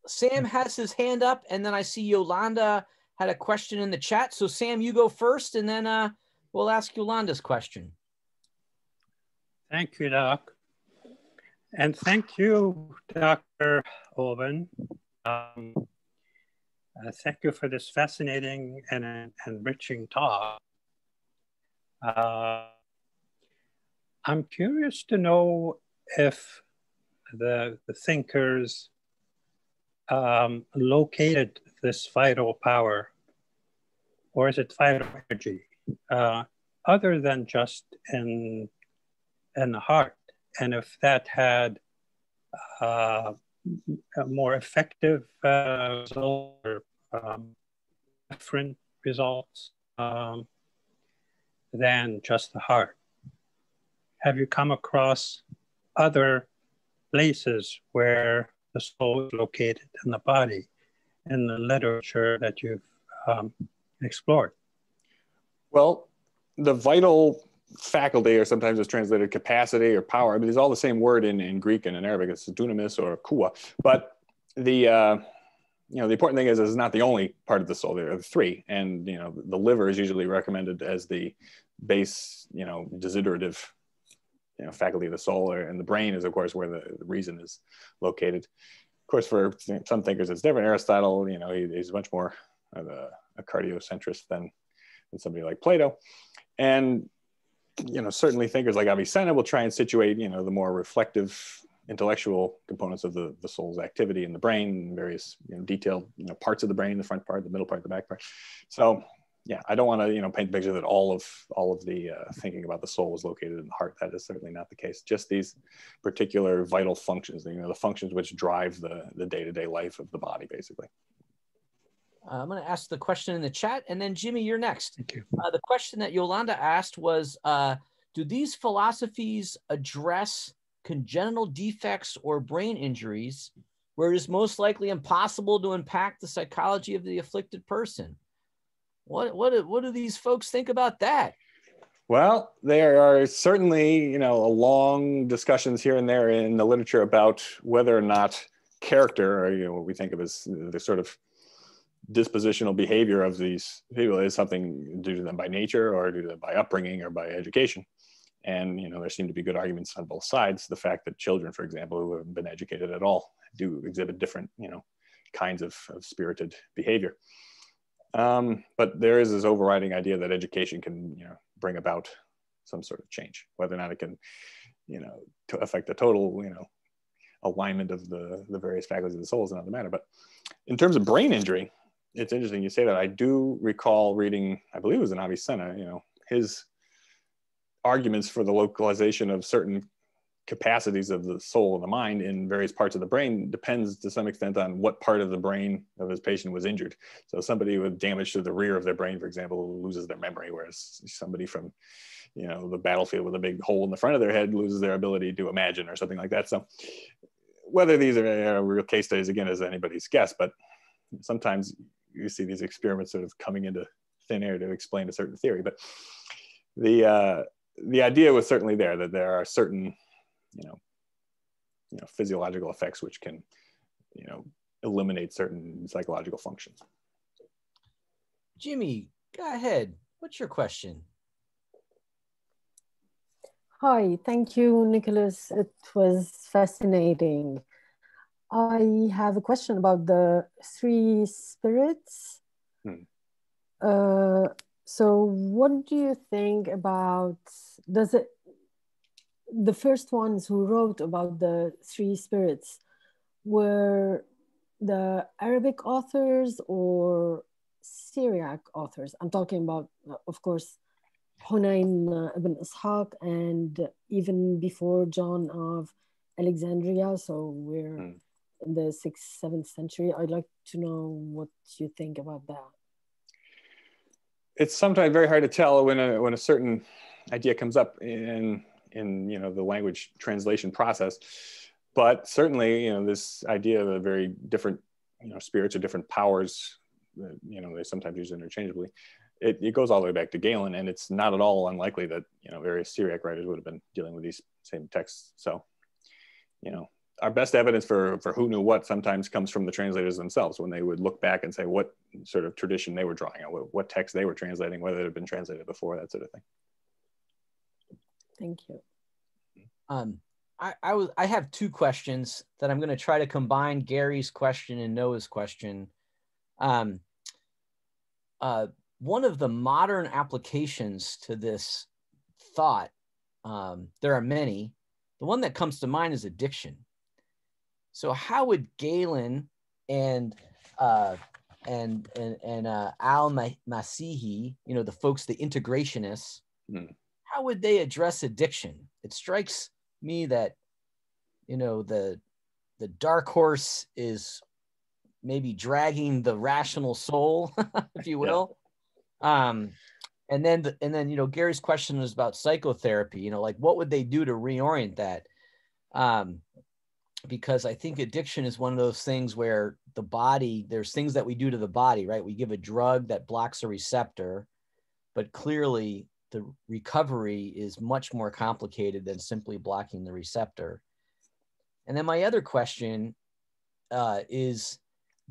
Sam has his hand up, and then I see Yolanda had a question in the chat. So Sam, you go first, and then we'll ask Yolanda's question. Thank you, Doc. And thank you, Dr. Aubin. Thank you for this fascinating and enriching talk. I'm curious to know if the thinkers located this vital power, or is it vital energy, other than just in the heart, and if that had a more effective result or different results than just the heart. Have you come across other places where the soul is located in the body in the literature that you've explored? Well, the vital faculty, or sometimes it's translated capacity or power. I mean, it's all the same word in Greek and in Arabic. It's dunamis or kuwa. But the important thing is it's not the only part of the soul. There are three, and the liver is usually recommended as the base, desiderative, faculty of the soul, and the brain is, of course, where the reason is located. Of course, for some thinkers, it's different. Aristotle, he's much more of a cardiocentrist than somebody like Plato, and certainly thinkers like Avicenna will try and situate, the more reflective, intellectual components of the soul's activity in the brain, various detailed parts of the brain, the front part, the middle part, the back part. So yeah, I don't want to paint the picture that all of the thinking about the soul is located in the heart. That is certainly not the case. Just these particular vital functions, the functions which drive the day-to-day life of the body, basically. I'm going to ask the question in the chat, and then Jimmy, you're next. Thank you. The question that Yolanda asked was, do these philosophies address congenital defects or brain injuries where it is most likely impossible to impact the psychology of the afflicted person? What do these folks think about that? Well, there are certainly, long discussions here and there in the literature about whether or not character, or what we think of as the sort of dispositional behavior of these people, is something due to them by nature or due to them by upbringing or by education. And, there seem to be good arguments on both sides. The fact that children, for example, who haven't been educated at all, do exhibit different, kinds of spirited behavior. But there is this overriding idea that education can, bring about some sort of change. Whether or not it can, to affect the total, alignment of the various faculties of the soul is another matter. But in terms of brain injury, it's interesting you say that. I do recall reading, I believe it was in Avicenna, his arguments for the localization of certain capacities of the soul and the mind in various parts of the brain depends to some extent on what part of the brain of his patient was injured. So somebody with damage to the rear of their brain, for example, loses their memory, whereas somebody from, you know, the battlefield with a big hole in the front of their head loses their ability to imagine or something like that. So whether these are real case studies, again, is anybody's guess, but sometimes you see these experiments sort of coming into thin air to explain a certain theory. But the idea was certainly there, that there are certain, you know, physiological effects which can, you know, eliminate certain psychological functions. Jimmy, go ahead. What's your question? Hi, thank you, Nicholas. It was fascinating. I have a question about the three spirits. So what do you think about, the first ones who wrote about the three spirits were the Arabic authors or Syriac authors? I'm talking about, of course, Hunayn ibn Ishaq, and even before John of Alexandria. So we're in the 6th, 7th century. I'd like to know what you think about that. It's sometimes very hard to tell when a certain idea comes up in you know, the language translation process. But certainly, you know, this idea of a very different, you know, spirits or different powers, you know, they sometimes use interchangeably. It goes all the way back to Galen, and it's not at all unlikely that, you know, various Syriac writers would have been dealing with these same texts. So, you know, our best evidence for who knew what sometimes comes from the translators themselves, when they would look back and say what sort of tradition they were drawing on, what text they were translating, whether it had been translated before, that sort of thing. Thank you. I have two questions that I'm going to try to combine Gary's question and Noah's question. One of the modern applications to this thought, there are many. The one that comes to mind is addiction. So how would Galen and al-Masihi, you know, the folks, the integrationists, how would they address addiction? It strikes me that, you know, the dark horse is maybe dragging the rational soul, if you will. Yeah. And then, you know, Gary's question was about psychotherapy, you know, like what would they do to reorient that? Because I think addiction is one of those things where the body, there's things that we do to the body, right? We give a drug that blocks a receptor, but clearly the recovery is much more complicated than simply blocking the receptor. And then my other question is,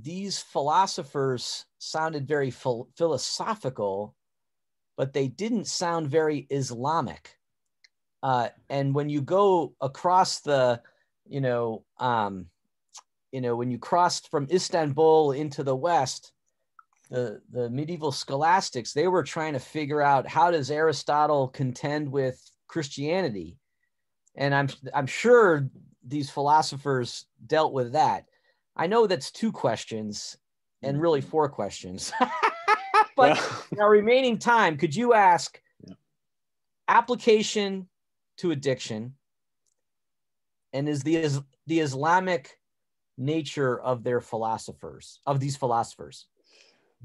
these philosophers sounded very philosophical, but they didn't sound very Islamic. And when you go across the, when you crossed from Istanbul into the West, the medieval scholastics, they were trying to figure out, how does Aristotle contend with Christianity? And I'm sure these philosophers dealt with that. I know that's two questions and really four questions, but in our remaining time, could you ask application to addiction, and is the Islamic nature of their philosophers, of these philosophers?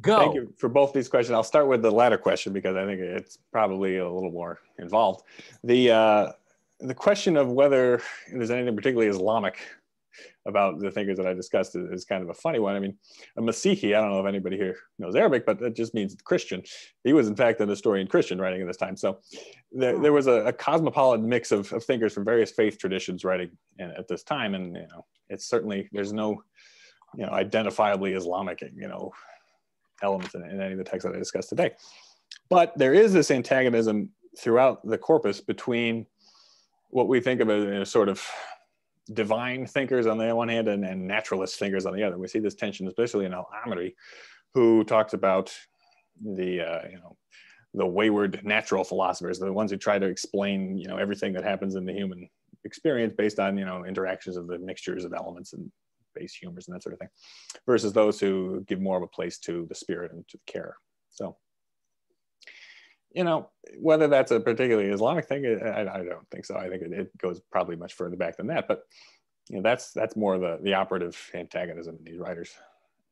Go. Thank you for both these questions. I'll start with the latter question because I think it's probably a little more involved. The question of whether there's anything particularly Islamic about the thinkers that I discussed is kind of a funny one. I mean, a Masihi, I don't know if anybody here knows Arabic, but that just means Christian. He was in fact an historian Christian writing at this time. So there was a cosmopolitan mix of thinkers from various faith traditions writing at this time. And, it's certainly, there's no, identifiably Islamic, elements in any of the texts that I discussed today. But there is this antagonism throughout the corpus between what we think of as sort of divine thinkers on the one hand and naturalist thinkers on the other. We see this tension, especially in Al-Amri, who talks about the wayward natural philosophers, the ones who try to explain everything that happens in the human experience based on interactions of the mixtures of elements and base humors and that sort of thing, versus those who give more of a place to the spirit and to the care. So you know, whether that's a particularly Islamic thing, I don't think so. I think it goes probably much further back than that. But you know, that's more the operative antagonism in these writers,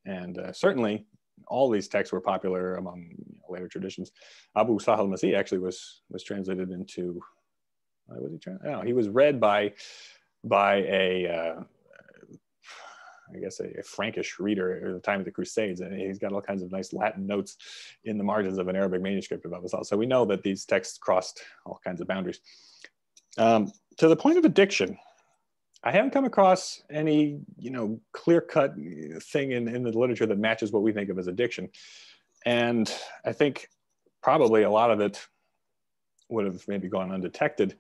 and certainly all these texts were popular among later traditions. Abu Sahal Masih actually was translated into. Was he? No, he was read by a I guess a Frankish reader at the time of the Crusades, and he's got all kinds of nice Latin notes in the margins of an Arabic manuscript of Abu Sahal. So we know that these texts crossed all kinds of boundaries. To the point of addiction, I haven't come across any, you know, clear-cut thing in the literature that matches what we think of as addiction. And I think probably a lot of it would have maybe gone undetected.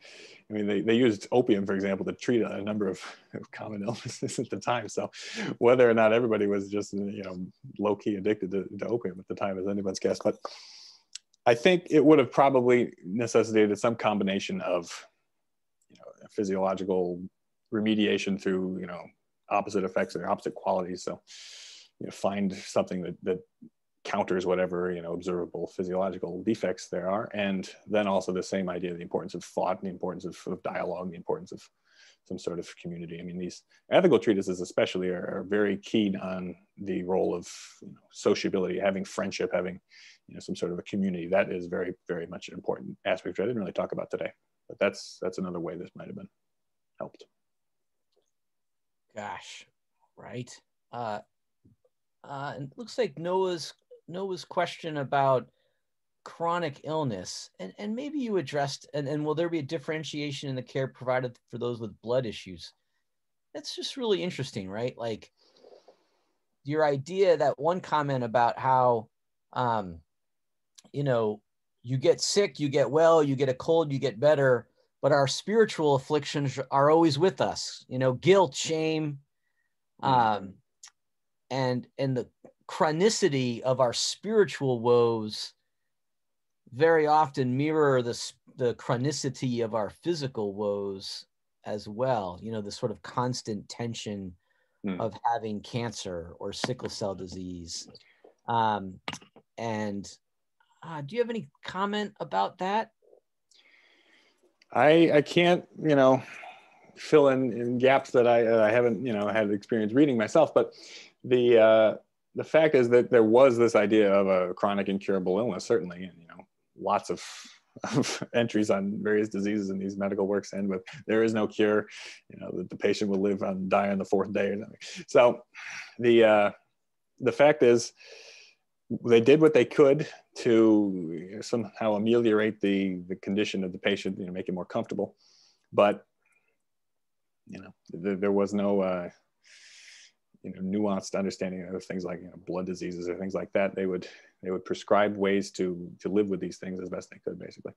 I mean, they used opium, for example, to treat a number of common illnesses at the time. So whether or not everybody was just, you know, low-key addicted to opium at the time is anyone's guess. But I think it would have probably necessitated some combination of, you know, physiological remediation through, you know, opposite effects or opposite qualities. So, you know, find something that counters whatever, you know, observable physiological defects there are. And then also the same idea, the importance of thought, and the importance of dialogue, the importance of some sort of community. I mean, these ethical treatises especially are very keen on the role of, you know, sociability, having friendship, having, you know, some sort of a community. That is very, very much an important aspect, which I didn't really talk about today, but that's another way this might have been helped. Gosh, right. And it looks like Noah's question about chronic illness, and maybe you addressed, and will there be a differentiation in the care provided for those with blood issues? That's just really interesting, right? Like your idea, that one comment about how, you know, you get sick, you get well, you get a cold, you get better, but our spiritual afflictions are always with us, you know, guilt, shame, and the chronicity of our spiritual woes very often mirror the chronicity of our physical woes as well. You know, the sort of constant tension of having cancer or sickle cell disease. And do you have any comment about that? I can't, you know, fill in gaps that I haven't, you know, had experience reading myself, but the fact is that there was this idea of a chronic incurable illness, certainly, and, you know, lots of entries on various diseases in these medical works end with there is no cure, you know, that the patient will live and die on the fourth day or something. So the fact is they did what they could to somehow ameliorate the condition of the patient, you know, make it more comfortable. But, you know, there was no, you know, nuanced understanding of things like, you know, blood diseases or things like that. They would prescribe ways to live with these things as best they could, basically.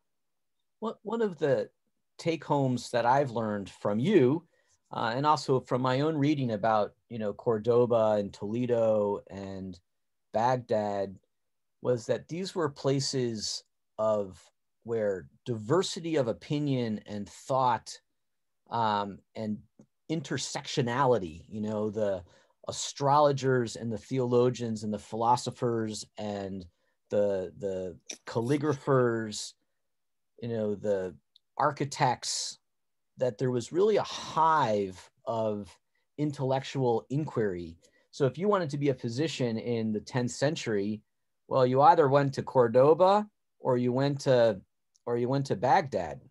One of the take homes that I've learned from you, and also from my own reading about, you know, Cordoba and Toledo and Baghdad, was that these were places of where diversity of opinion and thought, and intersectionality, you know, the astrologers and the theologians and the philosophers and the calligraphers, you know, the architects, that there was really a hive of intellectual inquiry. So if you wanted to be a physician in the 10th century, well, you either went to Cordoba or you went to Baghdad.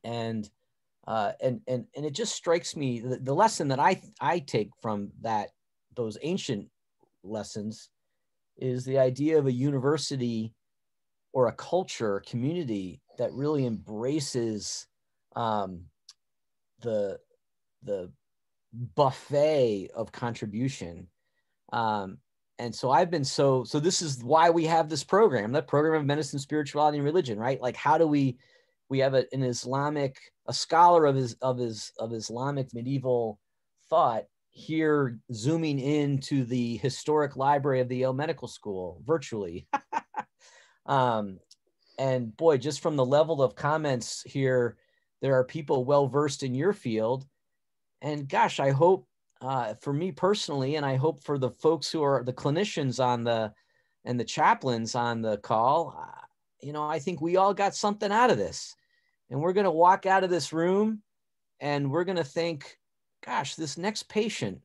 And it just strikes me, the lesson that I take from those ancient lessons is the idea of a university or a culture, a community that really embraces the buffet of contribution. And so I've been so this is why we have this program, the program of medicine, spirituality, and religion, right? Like, how do we have a scholar of Islamic medieval thought here zooming into the historic library of the Yale Medical School virtually. And boy, just from the level of comments here, there are people well-versed in your field. And gosh, I hope for me personally, and I hope for the folks who are the clinicians and the chaplains on the call, you know, I think we all got something out of this, and we're going to walk out of this room and we're going to think, gosh, this next patient,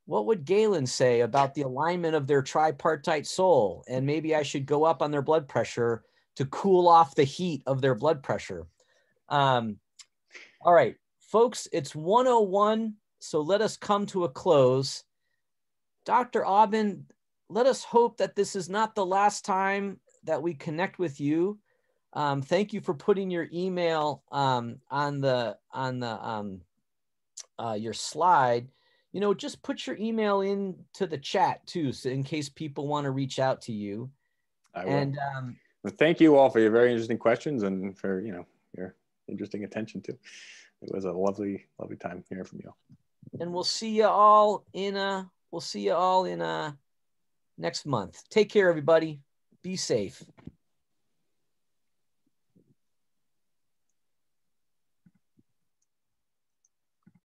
what would Galen say about the alignment of their tripartite soul? And maybe I should go up on their blood pressure to cool off the heat of their blood pressure. All right, folks, it's 1:01. So let us come to a close. Dr. Aubin, let us hope that this is not the last time that we connect with you. Thank you for putting your email on your slide. You know, just put your email into the chat too, so in case people want to reach out to you. I will. And well, thank you all for your very interesting questions and for, you know, your interesting attention too. It was a lovely, lovely time hearing from you. And we'll see you all in next month. Take care, everybody. Be safe.